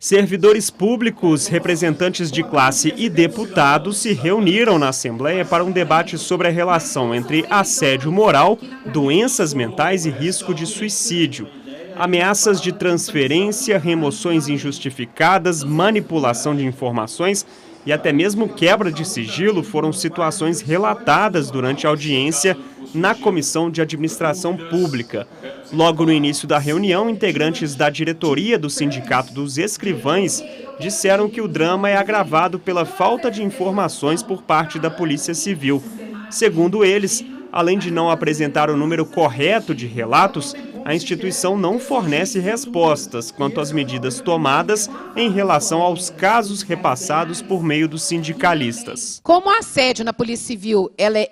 Servidores públicos, representantes de classe e deputados se reuniram na Assembleia para um debate sobre a relação entre assédio moral, doenças mentais e risco de suicídio. Ameaças de transferência, remoções injustificadas, manipulação de informações e até mesmo quebra de sigilo foram situações relatadas durante a audiência na Comissão de Administração Pública. Logo no início da reunião, integrantes da diretoria do Sindicato dos Escrivães disseram que o drama é agravado pela falta de informações por parte da Polícia Civil. Segundo eles, além de não apresentar o número correto de relatos, a instituição não fornece respostas quanto às medidas tomadas em relação aos casos repassados por meio dos sindicalistas. Como o assédio na Polícia Civil ele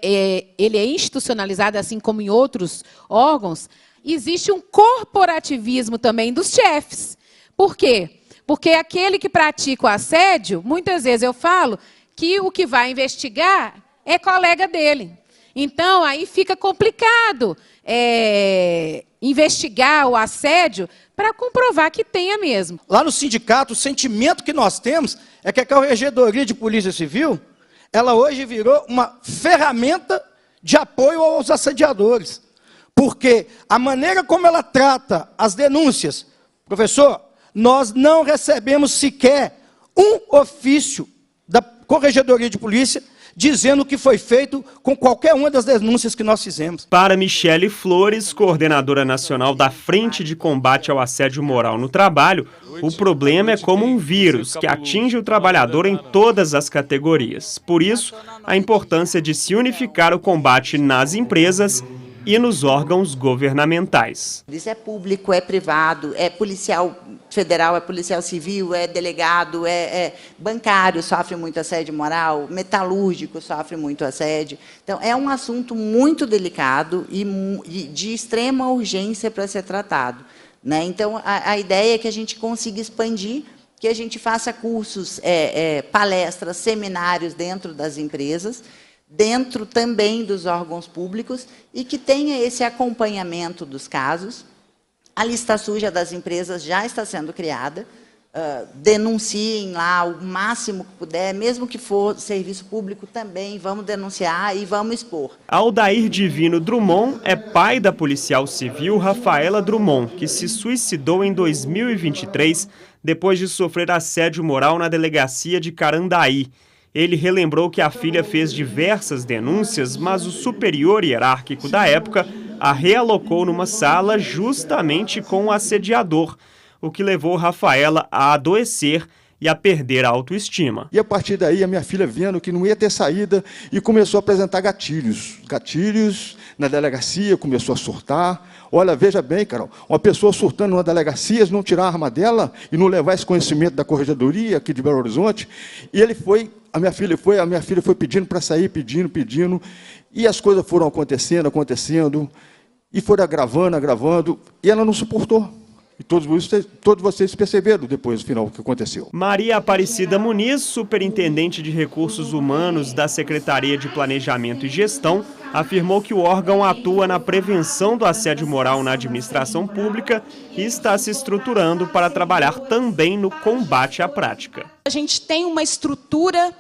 é institucionalizado, assim como em outros órgãos, existe um corporativismo também dos chefes. Por quê? Porque aquele que pratica o assédio, muitas vezes eu falo que o que vai investigar é colega dele. Então, aí fica complicado investigar o assédio para comprovar que tenha mesmo. Lá no sindicato, o sentimento que nós temos é que a Corregedoria de Polícia Civil, ela hoje virou uma ferramenta de apoio aos assediadores. Porque a maneira como ela trata as denúncias, professor, nós não recebemos sequer um ofício da Corregedoria de Polícia dizendo o que foi feito com qualquer uma das denúncias que nós fizemos. Para Michele Flores, coordenadora nacional da Frente de Combate ao Assédio Moral no Trabalho, o problema é como um vírus que atinge o trabalhador em todas as categorias. Por isso, a importância de se unificar o combate nas empresas e nos órgãos governamentais. Isso é público, é privado, é policial federal, é policial civil, é delegado, é bancário, sofre muito assédio moral, metalúrgico sofre muito assédio. Então, é um assunto muito delicado e de extrema urgência para ser tratado, né? Então, a ideia é que a gente consiga expandir, que a gente faça cursos, palestras, seminários dentro das empresas, dentro também dos órgãos públicos e que tenha esse acompanhamento dos casos. A lista suja das empresas já está sendo criada, denunciem lá o máximo que puder, mesmo que for serviço público também, vamos denunciar e vamos expor. Aldair Divino Drummond é pai da policial civil Rafaela Drummond, que se suicidou em 2023 depois de sofrer assédio moral na delegacia de Carandaí. Ele relembrou que a filha fez diversas denúncias, mas o superior hierárquico da época a realocou numa sala justamente com o assediador, o que levou Rafaela a adoecer e a perder a autoestima. E a partir daí, a minha filha, vendo que não ia ter saída, e começou a apresentar gatilhos. Gatilhos na delegacia, começou a surtar. Olha, veja bem, Carol, uma pessoa surtando numa delegacia, não tirar a arma dela e não levar esse conhecimento da Corregedoria aqui de Belo Horizonte. E ele foi, a minha filha foi pedindo para sair, pedindo, e as coisas foram acontecendo, e foram agravando, e ela não suportou. E todos vocês perceberam depois do final o que aconteceu. Maria Aparecida Muniz, superintendente de Recursos Humanos da Secretaria de Planejamento e Gestão, afirmou que o órgão atua na prevenção do assédio moral na administração pública e está se estruturando para trabalhar também no combate à prática. A gente tem uma estrutura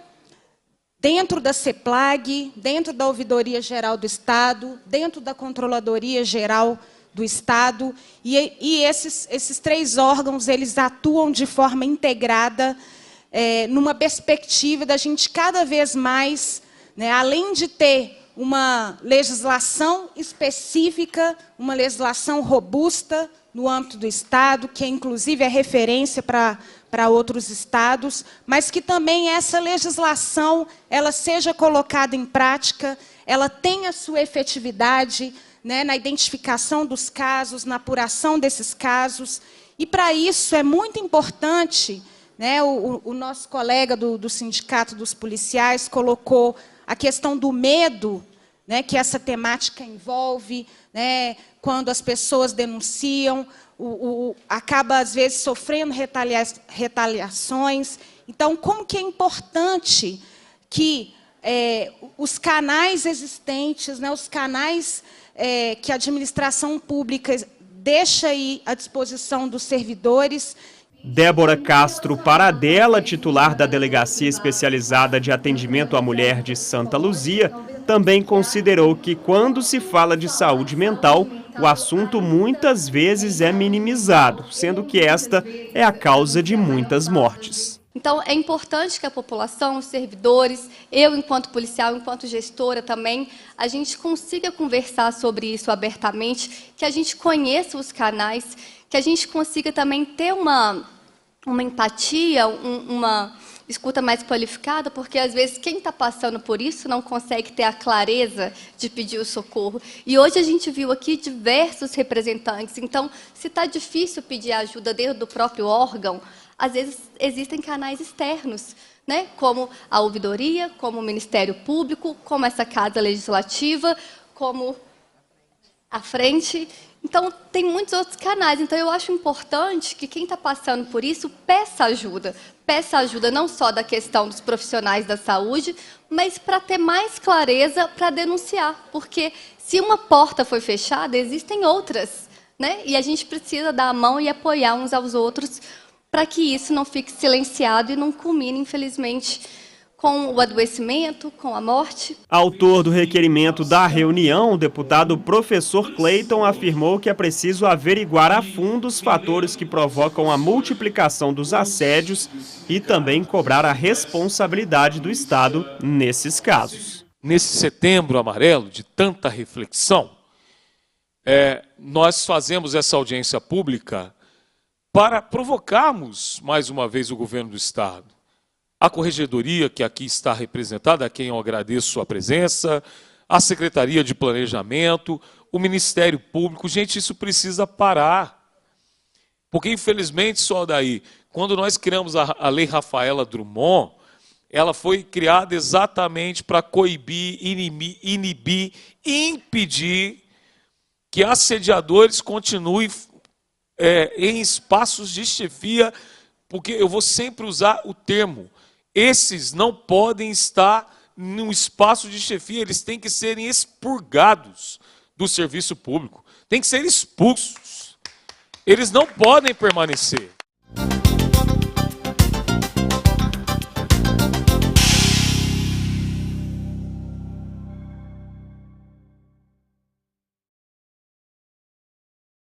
dentro da CEPLAG, dentro da Ouvidoria Geral do Estado, dentro da Controladoria Geral do Estado, e esses três órgãos eles atuam de forma integrada, numa perspectiva da gente cada vez mais, né, além de ter uma legislação específica, uma legislação robusta no âmbito do Estado, que inclusive é referência para outros estados, mas que também essa legislação ela seja colocada em prática, ela tenha sua efetividade, né, na identificação dos casos, na apuração desses casos. E, para isso, é muito importante, né, o nosso colega do Sindicato dos Policiais colocou a questão do medo, né, que essa temática envolve, né, quando as pessoas denunciam, acaba, às vezes, sofrendo retaliações. Então, como que é importante que os canais existentes, né, os canais que a administração pública deixa aí à disposição dos servidores, Débora Castro Paradella, titular da Delegacia Especializada de Atendimento à Mulher de Santa Luzia, também considerou que, quando se fala de saúde mental, o assunto muitas vezes é minimizado, sendo que esta é a causa de muitas mortes. Então, é importante que a população, os servidores, eu, enquanto policial, enquanto gestora também, a gente consiga conversar sobre isso abertamente, que a gente conheça os canais, que a gente consiga também ter uma empatia, uma escuta mais qualificada, porque, às vezes, quem está passando por isso não consegue ter a clareza de pedir o socorro. E hoje a gente viu aqui diversos representantes. Então, se está difícil pedir ajuda dentro do próprio órgão, às vezes existem canais externos, né? Como a ouvidoria, como o Ministério Público, como essa Casa Legislativa, como a Frente. Então, tem muitos outros canais. Então, eu acho importante que quem está passando por isso peça ajuda. Peça ajuda não só da questão dos profissionais da saúde, mas para ter mais clareza para denunciar. Porque se uma porta foi fechada, existem outras, né? E a gente precisa dar a mão e apoiar uns aos outros para que isso não fique silenciado e não culmine, infelizmente, com o adoecimento, com a morte. Autor do requerimento da reunião, o deputado professor Cleiton afirmou que é preciso averiguar a fundo os fatores que provocam a multiplicação dos assédios e também cobrar a responsabilidade do Estado nesses casos. Nesse Setembro Amarelo, de tanta reflexão, nós fazemos essa audiência pública para provocarmos, mais uma vez, o governo do Estado. A Corregedoria, que aqui está representada, a quem eu agradeço a presença, a Secretaria de Planejamento, o Ministério Público. Gente, isso precisa parar. Porque, infelizmente, só daí, quando nós criamos a Lei Rafaela Drummond, ela foi criada exatamente para coibir, inibir, impedir que assediadores continuem em espaços de chefia, porque eu vou sempre usar o termo, esses não podem estar num espaço de chefia, eles têm que serem expurgados do serviço público, têm que ser expulsos, eles não podem permanecer.